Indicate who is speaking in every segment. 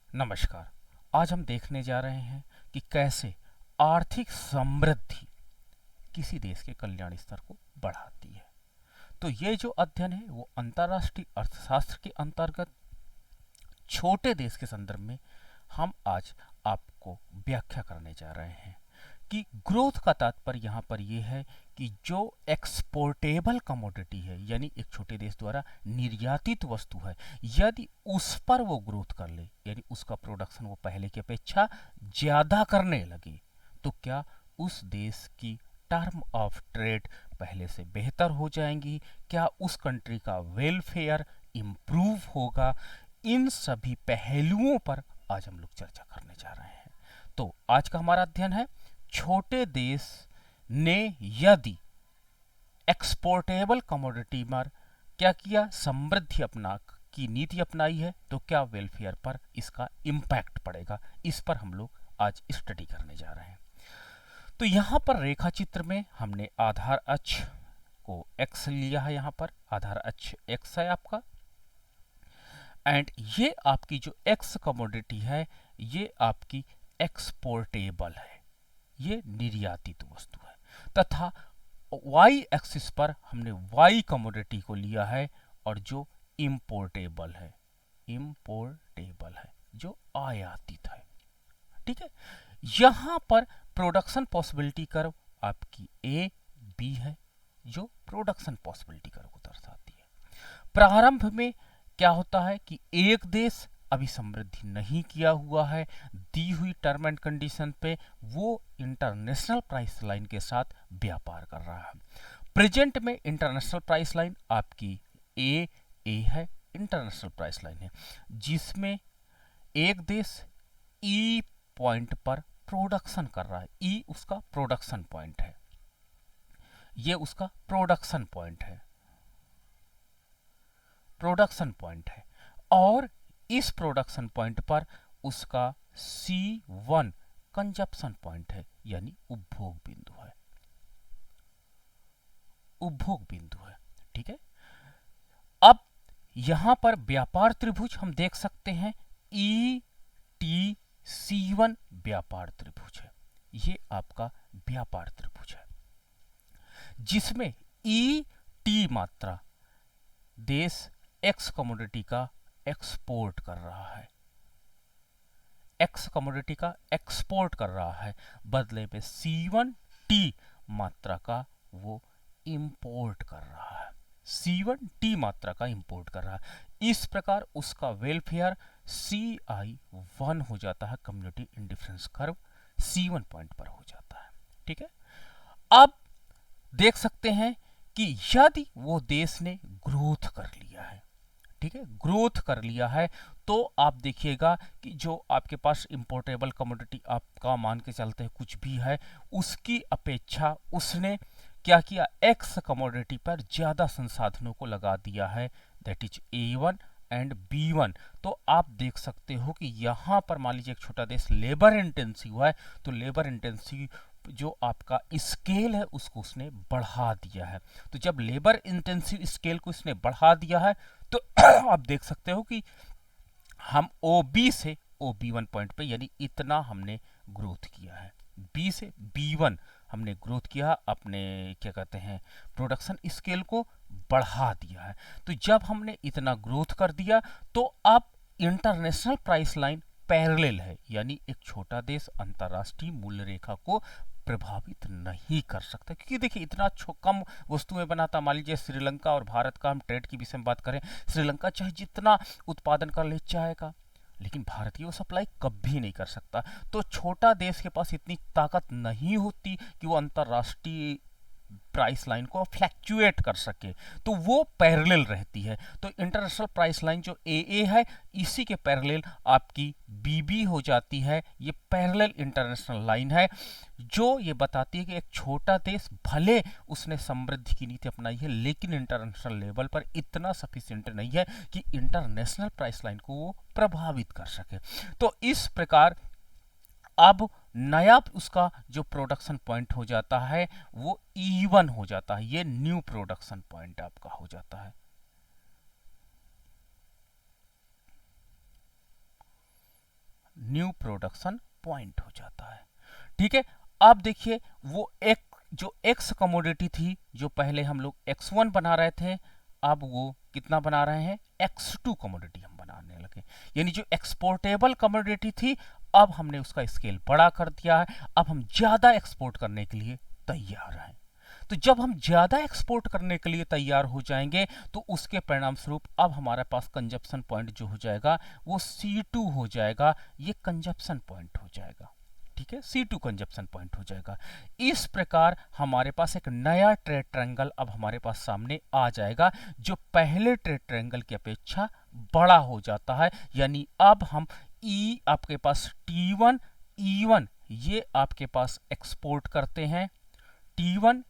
Speaker 1: नमस्कार। आज हम देखने जा रहे हैं कि कैसे आर्थिक समृद्धि किसी देश के कल्याण स्तर को बढ़ाती है। तो ये जो अध्ययन है वो अंतर्राष्ट्रीय अर्थशास्त्र के अंतर्गत छोटे देश के संदर्भ में हम आज आपको व्याख्या करने जा रहे हैं कि ग्रोथ का तात्पर्य यहाँ पर यह है कि जो एक्सपोर्टेबल कमोडिटी है यानी एक छोटे देश द्वारा निर्यातित वस्तु है, यदि उस पर वो ग्रोथ कर ले यानी उसका प्रोडक्शन वो पहले की अपेक्षा ज़्यादा करने लगे, तो क्या उस देश की टर्म ऑफ ट्रेड पहले से बेहतर हो जाएंगी, क्या उस कंट्री का वेलफेयर इम्प्रूव होगा। इन सभी पहलुओं पर आज हम लोग चर्चा करने जा रहे हैं। तो आज का हमारा अध्ययन है छोटे देश ने यदि एक्सपोर्टेबल कमोडिटी पर क्या किया, समृद्धि अपना की नीति अपनाई है, तो क्या वेलफेयर पर इसका इम्पैक्ट पड़ेगा। इस पर हम लोग आज स्टडी करने जा रहे हैं। तो यहां पर रेखा चित्र में हमने आधार अक्ष को एक्स लिया है, यहां पर आधार अक्ष एक्स है आपका, एंड ये आपकी जो एक्स कमोडिटी है ये आपकी एक्सपोर्टेबल है, ये निर्यातित वस्तु है, तथा वाई एक्सिस पर हमने वाई कमोडिटी को लिया है और जो इंपोर्टेबल है, इंपोर्टेबल है जो आयातित है। ठीक है, यहां पर प्रोडक्शन पॉसिबिलिटी कर्व आपकी ए बी है जो प्रोडक्शन पॉसिबिलिटी कर्व को दर्शाती है। प्रारंभ में क्या होता है कि एक देश अभी समृद्धि नहीं किया हुआ है, दी हुई टर्म एंड कंडीशन पे वो इंटरनेशनल प्राइस लाइन के साथ व्यापार कर रहा है। प्रेजेंट में इंटरनेशनल प्राइस लाइन आपकी ए है, इंटरनेशनल प्राइस लाइन है, जिसमें एक देश ई पॉइंट पर प्रोडक्शन कर रहा है। ई उसका प्रोडक्शन पॉइंट है, ये उसका प्रोडक्शन पॉइंट है, प्रोडक्शन पॉइंट है, और इस प्रोडक्शन पॉइंट पर उसका C1 कंजप्शन पॉइंट है यानी उपभोग बिंदु है, उपभोग बिंदु है। ठीक है, अब यहां पर व्यापार त्रिभुज हम देख सकते हैं, ETC1 व्यापार त्रिभुज है, ये आपका व्यापार त्रिभुज है, जिसमें ET मात्रा देश एक्स कमोडिटी का एक्सपोर्ट कर रहा है, एक्स कमोडिटी का एक्सपोर्ट कर रहा है, बदले में C1T मात्रा का वो इंपोर्ट कर रहा है, C1T मात्रा का इंपोर्ट कर रहा है। इस प्रकार उसका वेलफेयर CI1 हो जाता है, community indifference curve C1 point पर हो जाता है। ठीक है, अब देख सकते हैं कि यदि वो देश ने ग्रोथ कर लिया है, ठीक है, ग्रोथ कर लिया है, तो आप देखिएगा कि जो आपके पास इंपोर्टेबल कमोडिटी आपका मान के चलते हैं कुछ भी है, उसकी अपेक्षा उसने क्या किया, एक्स कमोडिटी पर ज्यादा संसाधनों को लगा दिया है, that is A1 and B1। तो आप देख सकते हो कि यहां पर मान लीजिए एक छोटा देश लेबर इंटेंसिव है, तो लेबर इंटेंसिव जो आपका स्केल है उसको उसने बढ़ा दिया है। तो जब लेबर इंटेंसिव स्केल को इसने बढ़ा दिया है तो आप देख सकते हो कि हम OB से OB1 पॉइंट पे यानी इतना हमने ग्रोथ किया है, B से B1 हमने ग्रोथ किया, अपने क्या कहते हैं प्रोडक्शन स्केल को बढ़ा दिया है। तो जब हमने इतना ग्रोथ कर दिया तो अब इंटरनेशनल प्राइस लाइन पैरेलल है, यानी एक छोटा देश अंतरराष्ट्रीय मूल्य रेखा को प्रभावित नहीं कर सकता, क्योंकि देखिए इतना कम वस्तुएं बनाता। मान लीजिए श्रीलंका और भारत का हम ट्रेड की विषय में बात करें, श्रीलंका चाहे जितना उत्पादन कर ले चाहेगा, लेकिन भारतीय वो सप्लाई कभी नहीं कर सकता। तो छोटा देश के पास इतनी ताकत नहीं होती कि वो अंतरराष्ट्रीय प्राइस लाइन को फ्लैक्चुएट कर सके, तो वो पैरेलल रहती है। तो इंटरनेशनल प्राइस लाइन जो AA है इसी के पैरेलल आपकी BB हो जाती है, ये पैरेलल इंटरनेशनल लाइन है जो ये बताती है कि एक छोटा देश भले उसने समृद्धि की नीति अपनाई है, लेकिन इंटरनेशनल लेवल पर इतना सफिशिएंट नहीं है कि इंटरनेशनल प्राइस लाइन को वो प्रभावित कर सके। तो इस प्रकार अब नया उसका जो प्रोडक्शन पॉइंट हो जाता है वो E1 हो जाता है, ये न्यू प्रोडक्शन पॉइंट आपका हो जाता है। न्यू प्रोडक्शन पॉइंट हो जाता है। ठीक है, अब देखिए वो एक जो एक्स कमोडिटी थी, जो पहले हम लोग x1 बना रहे थे, अब वो कितना बना रहे हैं, x2 कमोडिटी हम बनाने लगे। यानी जो एक्सपोर्टेबल कमोडिटी थी, अब हमने उसका स्केल बड़ा कर दिया है, अब हम ज्यादा एक्सपोर्ट करने के लिए तैयार हैं। तो जब हम ज्यादा एक्सपोर्ट करने के लिए तैयार हो जाएंगे, तो उसके परिणाम स्वरूप अब हमारे पास कंजप्शन पॉइंट जो हो जाएगा वो C2 हो जाएगा, ये कंजप्शन पॉइंट हो जाएगा। ठीक है, C2 कंजप्शन पॉइंट हो जाएगा। इस प्रकार हमारे पास एक नया ट्रेड ट्रायंगल अब हमारे पास सामने आ जाएगा, जो पहले ट्रेड ट्रायंगल की अपेक्षा बड़ा हो जाता है। यानी अब हम आपके पास T1 E1 ये आपके पास एक्सपोर्ट करते हैं, T1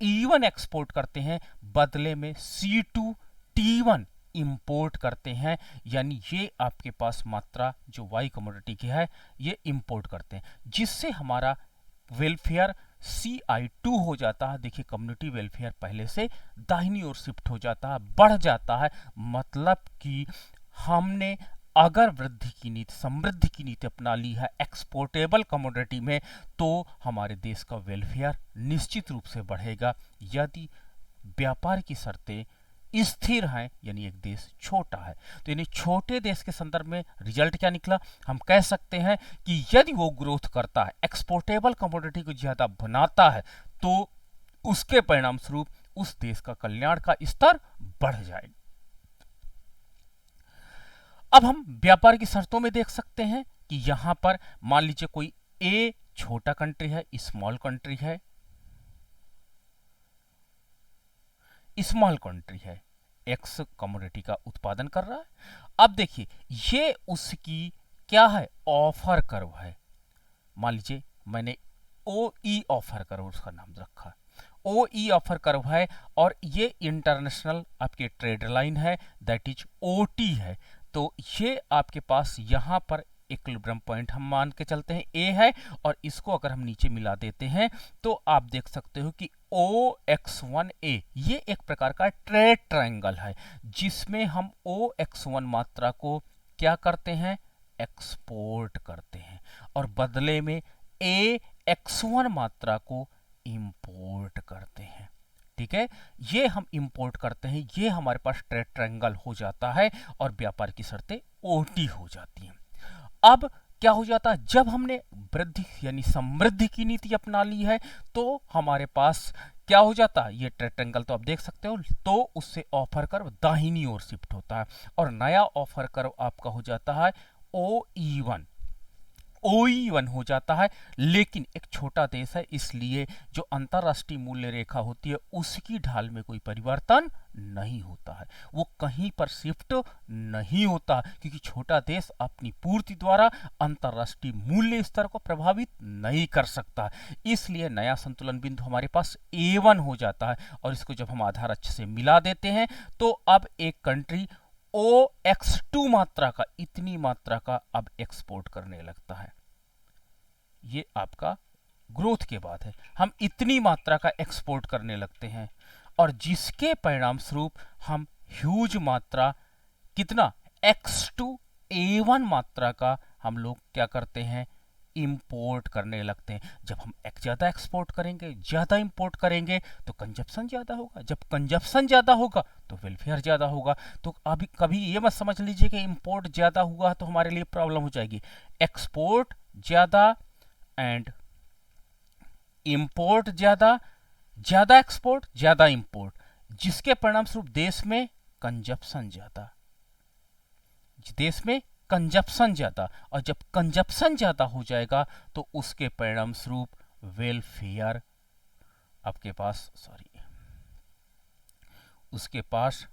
Speaker 1: E1 एक्सपोर्ट करते हैं, बदले में C2 T1 इंपोर्ट करते हैं। यानी ये आपके पास मात्रा जो वाई कमोडिटी की है ये इंपोर्ट करते हैं, जिससे हमारा वेलफेयर CI2 हो जाता है। देखिए कम्युनिटी वेलफेयर पहले से दाहिनी ओर शिफ्ट हो जाता है, बढ़ जाता है। मतलब कि हमने अगर वृद्धि की नीति, समृद्धि की नीति अपना ली है एक्सपोर्टेबल कमोडिटी में, तो हमारे देश का वेलफेयर निश्चित रूप से बढ़ेगा। यदि व्यापार की शर्तें स्थिर हैं, यानी एक देश छोटा है, तो यानी छोटे देश के संदर्भ में रिजल्ट क्या निकला, हम कह सकते हैं कि यदि वो ग्रोथ करता है, एक्सपोर्टेबल कमोडिटी को ज्यादा बनाता है, तो उसके परिणाम स्वरूप उस देश का कल्याण का स्तर बढ़ जाएगा। अब हम व्यापार की शर्तों में देख सकते हैं कि यहां पर मान लीजिए कोई ए छोटा कंट्री है, स्मॉल कंट्री है, स्मॉल कंट्री है, एक्स कमोडिटी का उत्पादन कर रहा है। अब देखिए ये उसकी क्या है, ऑफर कर्व है। मान लीजिए मैंने OE ऑफर कर्व उसका नाम रखा, OE ऑफर कर्व है, और ये इंटरनेशनल आपके ट्रेड लाइन है, दैट इज OT है। तो ये आपके पास यहां पर इक्विलिब्रियम पॉइंट हम मान के चलते हैं A है, और इसको अगर हम नीचे मिला देते हैं तो आप देख सकते हो कि OX1A ये एक प्रकार का ट्रेड ट्रायंगल है, जिसमें हम OX1 मात्रा को क्या करते हैं, एक्सपोर्ट करते हैं, और बदले में AX1 मात्रा को इंपोर्ट करते हैं। ठीक है, ये हम इंपोर्ट करते हैं, ये हमारे पास ट्रेड ट्रायंगल हो जाता है, और व्यापार की शर्तें OT हो जाती हैं। अब क्या हो जाता है, जब हमने वृद्धि यानी समृद्धि की नीति अपना ली है, तो हमारे पास क्या हो जाता है, ये ट्रेड ट्रायंगल तो आप देख सकते हो, तो उससे ऑफर कर्व दाहिनी ओर शिफ्ट होता है, और नया ऑफर कर्व आपका हो जाता है OE1 हो जाता है। लेकिन एक छोटा देश है, इसलिए जो अंतरराष्ट्रीय मूल्य रेखा होती है उसकी ढाल में कोई परिवर्तन नहीं होता है, वो कहीं पर शिफ्ट नहीं होता, क्योंकि छोटा देश अपनी पूर्ति द्वारा अंतरराष्ट्रीय मूल्य स्तर को प्रभावित नहीं कर सकता। इसलिए नया संतुलन बिंदु हमारे पास A1 हो जाता है, और इसको जब हम आधार अच्छे से मिला देते हैं, तो अब एक कंट्री OX2 मात्रा का, इतनी मात्रा का अब एक्सपोर्ट करने लगता है। ये आपका ग्रोथ के बाद है, हम इतनी मात्रा का एक्सपोर्ट करने लगते हैं, और जिसके परिणाम स्वरूप हम ह्यूज मात्रा, कितना, X2A1 मात्रा का हम लोग क्या करते हैं, इंपोर्ट करने लगते हैं। जब हम ज्यादा एक्सपोर्ट करेंगे, ज्यादा इंपोर्ट करेंगे, तो कंजप्शन ज्यादा होगा, जब कंजप्शन ज्यादा होगा तो वेलफेयर ज्यादा होगा। तो अभी कभी ये मत समझ लीजिए कि इंपोर्ट ज्यादा हुआ तो हमारे लिए प्रॉब्लम हो जाएगी। एक्सपोर्ट ज्यादा एंड इंपोर्ट ज्यादा, ज्यादा एक्सपोर्ट ज्यादा इंपोर्ट, जिसके परिणाम स्वरूप देश में कंजप्शन ज्यादा, देश में कंजप्शन ज्यादा, और जब कंजप्शन ज्यादा हो जाएगा तो उसके परिणाम स्वरूप वेलफेयर आपके पास, उसके पास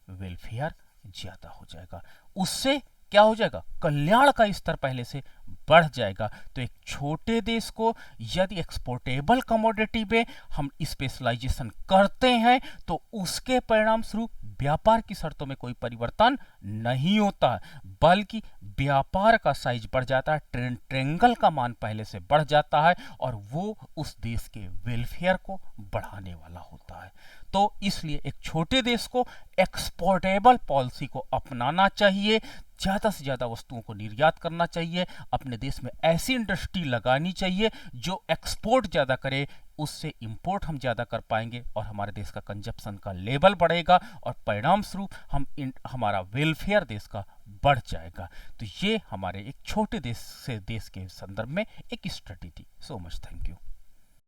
Speaker 1: वेलफेयर ज्यादा हो जाएगा, उससे क्या हो जाएगा, कल्याण का स्तर पहले से बढ़ जाएगा। तो एक छोटे देश को यदि एक्सपोर्टेबल कमोडिटी में हम स्पेशलाइजेशन करते हैं, तो उसके परिणाम स्वरूप व्यापार की शर्तों में कोई परिवर्तन नहीं होता, बल्कि व्यापार का साइज बढ़ जाता है, ट्रायंगल का मान पहले से बढ़ जाता है, और वो उस देश के वेलफेयर को बढ़ाने वाला होता है। तो इसलिए एक छोटे देश को एक्सपोर्टेबल पॉलिसी को अपनाना चाहिए, ज़्यादा से ज़्यादा वस्तुओं को निर्यात करना चाहिए, अपने देश में ऐसी इंडस्ट्री लगानी चाहिए जो एक्सपोर्ट ज़्यादा करे, उससे इंपोर्ट हम ज़्यादा कर पाएंगे और हमारे देश का कंजप्शन का लेवल बढ़ेगा और परिणाम स्वरूप हमारा वेलफेयर देश का बढ़ जाएगा। तो ये हमारे एक छोटे देश से देश के संदर्भ में एक स्टडी थी। So much, thank you.